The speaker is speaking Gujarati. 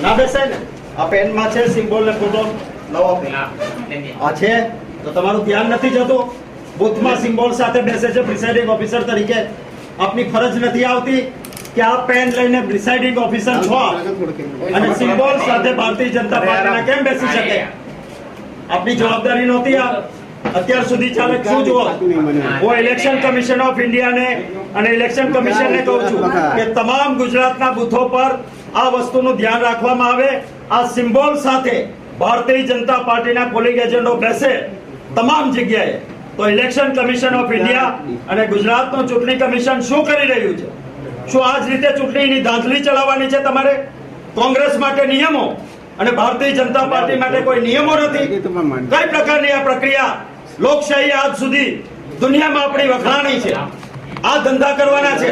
ના બેસાય ને આ પેનમાં છે સિમ્બોલ ને ફોટો લાવો આ છે તો તમારું ધ્યાન નથી જતું બૂથમાં સિમ્બોલ સાથે બેસે છે પ્રિસાઇડિંગ ઓફિસર તરીકે આપની ફરજ નથી આવતી કે આ પેન લઈને પ્રિસાઇડિંગ ઓફિસર છો અને સિમ્બોલ સાથે ભારતીય જનતા પાર્ટીના કેમ બેસી શકે આપની જવાબદારી નહોતી આ અત્યાર સુધી ચાલે શું જુઓ હું ઇલેક્શન કમિશન ઓફ ઇન્ડિયાને અને ઇલેક્શન કમિશનને કહું છું કે તમામ ગુજરાતના બૂથો પર આ વસ્તુનું ધ્યાન રાખવામાં આવે આ સિમ્બોલ સાથે ભારતીય જનતા પાર્ટીના પોલિંગ એજન્ટો બેસે તમામ જગ્યાએ તો ઇલેક્શન કમિશન ઓફ ઇન્ડિયા અને ગુજરાતનું ચૂંટણી કમિશન શું કરી રહ્યું છે શું આ જ રીતે ચૂંટણીની ધાંધલી ચલાવવાની છે તમારે કોંગ્રેસ માટે નિયમો અને ભારતીય જનતા પાર્ટી માટે કોઈ નિયમો નથી કઈ પ્રકારની આ પ્રક્રિયા લોકશાહી આજ સુધી દુનિયામાં આપણી વખાણી છે આ ધંધા કરવાના છે